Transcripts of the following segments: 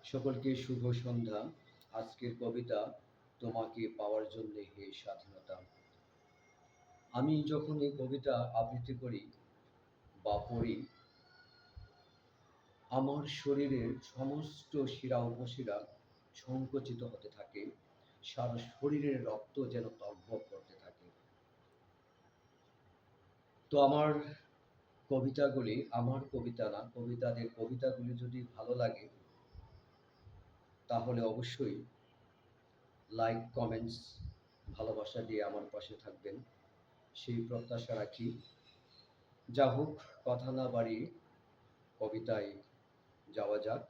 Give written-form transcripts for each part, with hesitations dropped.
সকলকে শুভ সন্ধ্যা। আজকের কবিতা তোমাকে পাওয়ার জন্যে হে স্বাধীনতা। আমি যখন এই কবিতা আবৃত্তি করি বা পড়ি, আমার শরীরের সমস্ত শিরা উপশিরা সংকুচিত হতে থাকে, সারা শরীরের রক্ত যেন টগবগ করতে থাকে। তো আমার কবিতাগুলি, আমার কবিতা না, কবিতাগুলি যদি ভালো লাগে তাহলে অবশ্যই লাইক, কমেন্টস, ভালোবাসা দিয়ে আমার পাশে থাকবেন, সেই প্রত্যাশা রাখি। যা হোক, কথা না বাড়িয়ে কবিতায় যাওয়া যাক।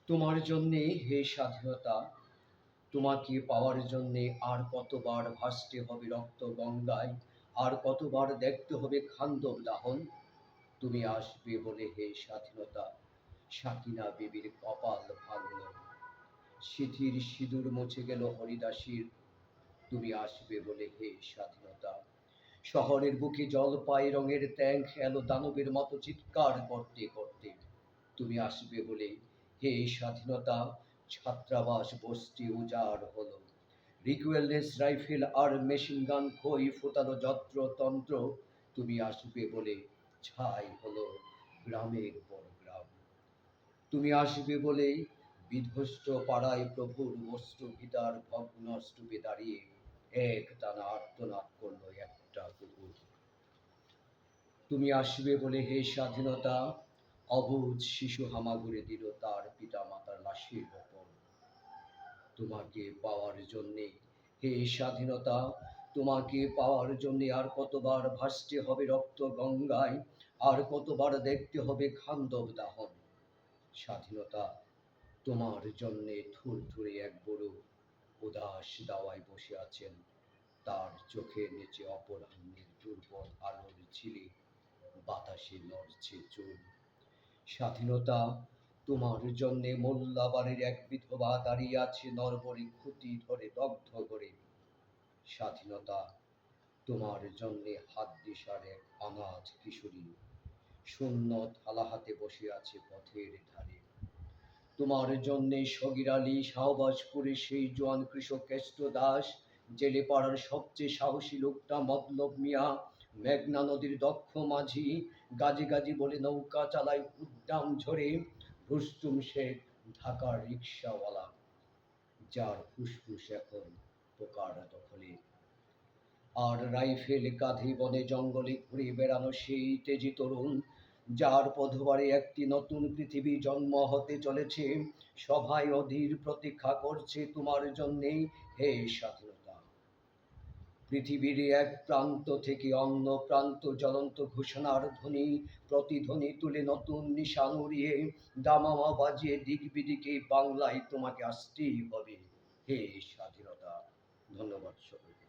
তোমার জন্যে হে স্বাধীনতা, তোমাকে পাওয়ার জন্যে আর কতবার ভাসতে হবে রক্ত গঙ্গায়, আর কতবার দেখতে হবে খান্দব দাহন। তুমি আসবে বলে হে স্বাধীনতা, সাকিনা বিবির কপাল ভাঙল, সিথির সিঁদুর মুছে গেল হরিদাসীর। তুমি আসবে বলে হে স্বাধীনতা, শহরের বুকে জলপাই রঙের ট্যাঙ্ক এলো দানবের মতো চিৎকার করতে করতে। তুমি আসবে বলে হে স্বাধীনতা, ছাত্রাবাস বস্তি উজাড় হলো, রিকুয়েললেস রাইফেল আর মেশিন গান খই ফোটালো যত্রতন্ত্র। তুমি আসবে বলে ছাই হলো গ্রামের পর গ্রাম। তুমি আসবে বলে বিধ্বস্ত পাড়ায় প্রভুর বস্ত্র গীতার ভগ্ন স্তূপে দাঁড়িয়ে এক টানা আর্তনাদ করলো একটা কুকুর। তুমি আসবে বলে হে স্বাধীনতা, অবুঝ শিশু হামাগুড়ি দিল তার পিতা মাতার লাশের ওপর। তোমাকে পাওয়ার জন্যে হে স্বাধীনতা, তোমাকে পাওয়ার জন্যে আর কতবার ভাসতে হবে রক্ত গঙ্গায়, আর কতবার দেখতে হবে খান্দব দাহন। স্বাধীনতা, তোমার জন্যে থুরথুরে এক বুড়ো উদাস দাওয়ায় বসে আছেন, তার চোখের নিচে অপরাহ্নের দুর্বল আলোর ঝিলে বাতাসে নড়ছে চুল। স্বাধীনতা, তোমার জন্যে মোল্লাবাড়ির এক বিধবা দাঁড়িয়ে আছে নরবরে খুঁটি ধরে দগ্ধ করে। স্বাধীনতা, তোমার জন্যে হাত দিশার এক অনাথ কিশোরী শূন্য থালা হাতে বসে আছে পথের ধারে। তোমার জন্যে সগির আলী শাহবাজপুরে সেই জোয়ান কৃষক কেষ্ট দাস, জেলে পাড়ার সবচেয়ে সাহসী লোকটা মতলব মিয়া, মেঘনা নদীর দক্ষ মাঝি, গাজী গাজী বলে নৌকা চালায় উদ্দাম ঝরে, রুস্তুম শেখ ঢাকার রিক্সাওয়ালা, যার ফুসফুস এখন পোকার দখলে। আর রাইফেল কাঁধে বনে জঙ্গলে ঘুরে বেড়ানো সেই তেজি তরুণ, যার পদবারে একটি নতুন পৃথিবী জন্ম হতে চলেছে, সভায় অধীর প্রতীক্ষা করছে তোমার জন্যে হে স্বাধীনতা। পৃথিবীর এক প্রান্ত থেকে অন্য প্রান্ত জ্বলন্ত ঘোষণার ধ্বনি, প্রতিধ্বনি তুলে নতুন নিশান উড়িয়ে দামামা বাজিয়ে দিক বিদিকে বাংলায় তোমাকে আসতেই হবে হে স্বাধীনতা। ধন্যবাদ সকলকে।